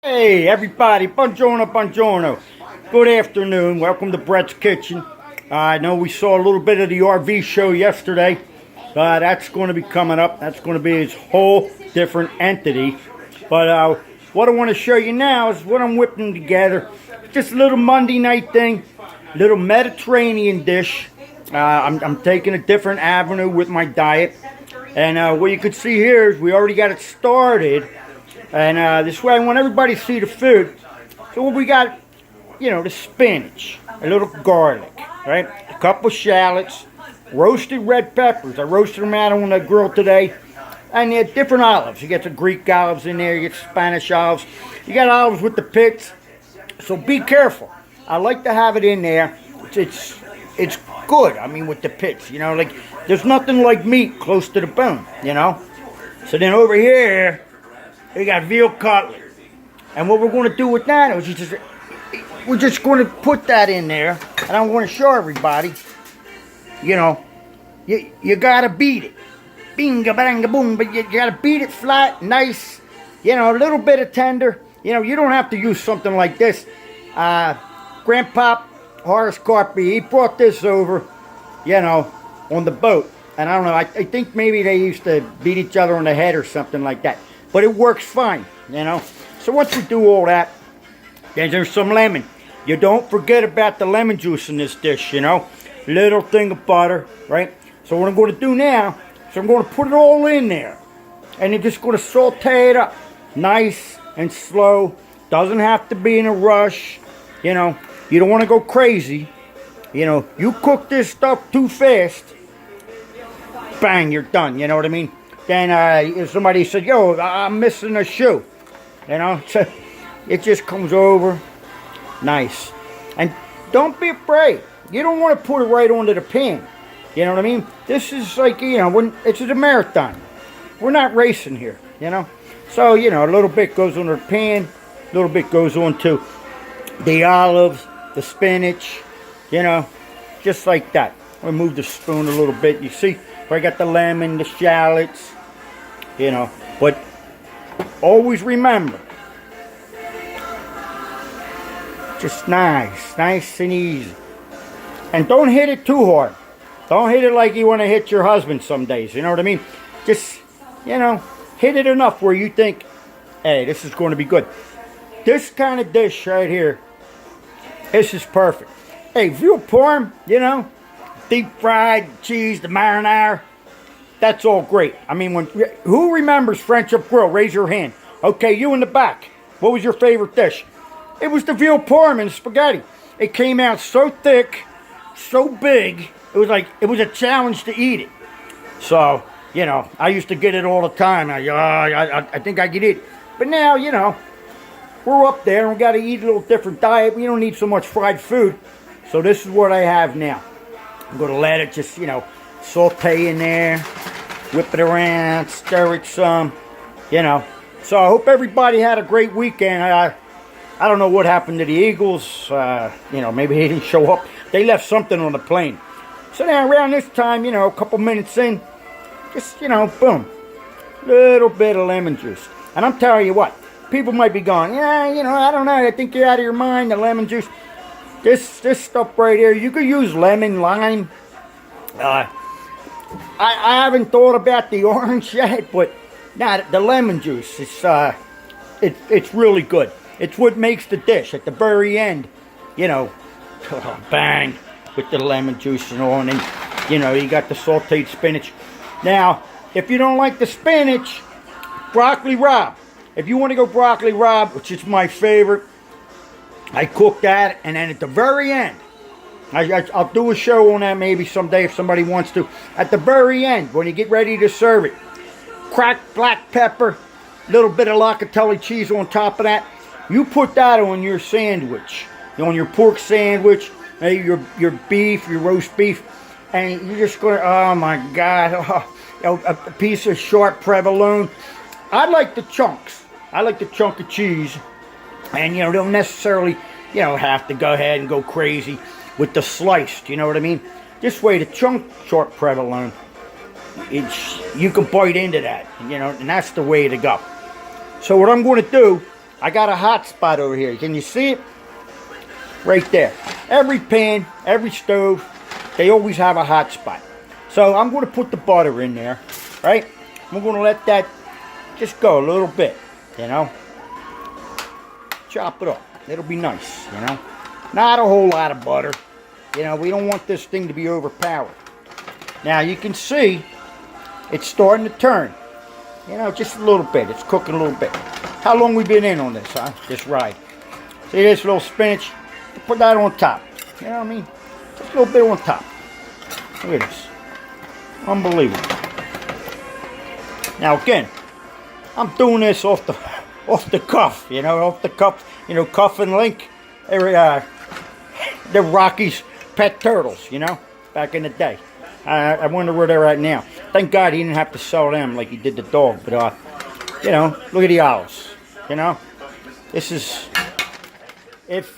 Hey everybody, buongiorno, buongiorno. Good afternoon, welcome to Brett's Kitchen. I know we saw a little bit of the RV show yesterday. That's going to be coming up. That's going to be its whole different entity. But what I want to show you now is what I'm whipping together. Just a little Monday night thing, little Mediterranean dish. I'm taking a different avenue with my diet. And what you can see here is we already got it started. And this way I want everybody to see the food. So what we got, the spinach, a little garlic, right? A couple shallots, roasted red peppers. I roasted them out on the grill today. And you get different olives. You get the Greek olives in there, you get Spanish olives. You got olives with the pits. So be careful. I like to have it in there. It's good, with the pits, like there's nothing like meat close to the bone, So then over here, we got veal cutlet. And what we're going to do with that is we're just going to put that in there. And I'm going to show everybody, you got to beat it. Binga, banga, boom. But you got to beat it flat, nice, a little bit of tender. You don't have to use something like this. Grandpa Horace Carpia, he brought this over, on the boat. And I don't know, I think maybe they used to beat each other on the head or something like that. But it works fine, So once you do all that, then there's some lemon. You don't forget about the lemon juice in this dish, Little thing of butter, right? So what I'm going to do now is I'm going to put it all in there. And you're just going to saute it up. Nice and slow. Doesn't have to be in a rush, You don't want to go crazy. You cook this stuff too fast, bang, you're done, you know what I mean? Then somebody said, yo, I'm missing a shoe. So it just comes over nice. And don't be afraid. You don't want to put it right onto the pan. You know what I mean? This is like, it's a marathon. We're not racing here, So, a little bit goes on the pan, a little bit goes on to the olives, the spinach, just like that. I'm going to move the spoon a little bit. You see, where I got the lemon, the shallots, But always remember, just nice and easy. And don't hit it too hard. Don't hit it like you want to hit your husband some days, you know what I mean? Just, hit it enough where you think, hey, this is going to be good. This kind of dish right here, this is perfect. Hey, veal parm, deep fried cheese, the marinara, that's all great. Who remembers French up grill? Raise your hand. Okay, you in the back. What was your favorite dish? It was the veal parm and spaghetti. It came out so thick, so big, it was a challenge to eat it. So, I used to get it all the time. I think I could eat it. But now, we're up there and we got to eat a little different diet. We don't need so much fried food. So this is what I have now. I'm going to let it just, saute in there, whip it around, stir it some, So I hope everybody had a great weekend. I don't know what happened to the Eagles. Maybe they didn't show up. They left something on the plane. So now around this time, a couple minutes in, just, boom, little bit of lemon juice. And I'm telling you what, people might be going, yeah, I don't know. I think you're out of your mind, the lemon juice. This stuff right here, you could use lemon, lime. I haven't thought about the orange yet, but now the lemon juice, it's really good. It's what makes the dish. At the very end, bang, with the lemon juice and all, and then, you got the sauteed spinach. Now, if you don't like the spinach, broccoli rabe. If you want to go broccoli rabe, which is my favorite, I cook that, and then at the very end, I'll do a show on that maybe someday if somebody wants to. At the very end, when you get ready to serve it, cracked black pepper, little bit of locatelli cheese on top of that. You put that on your sandwich, on your pork sandwich, your beef, your roast beef, and you're just going to, oh my God, a piece of sharp provolone. I like the chunks. I like the chunk of cheese. And, don't necessarily, have to go ahead and go crazy with the sliced, you know what I mean? This way, the chunk short provolone, you can bite into that, and that's the way to go. So what I'm going to do I got a hot spot over here. Can you see it? Right there. Every pan, every stove, they always have a hot spot. So I'm going to put the butter in there, right? I'm going to let that just go a little bit, you know. Chop it up. It'll be nice, you know. Not a whole lot of butter. You know, we don't want this thing to be overpowered. Now you can see it's starting to turn. You know, just a little bit. It's cooking a little bit. How long we been in on this, huh? This ride. See this little spinach? Put that on top. You know what I mean? Just a little bit on top. Look at this. Unbelievable. Now again, I'm doing this off the cuff, you know, off the cuff, you know, Cuff and Link. They're Rocky's pet turtles, you know, back in the day. I wonder where they're at now. Thank God he didn't have to sell them like he did the dog. But, you know, look at the owls, you know. This is, if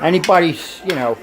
anybody's, you know,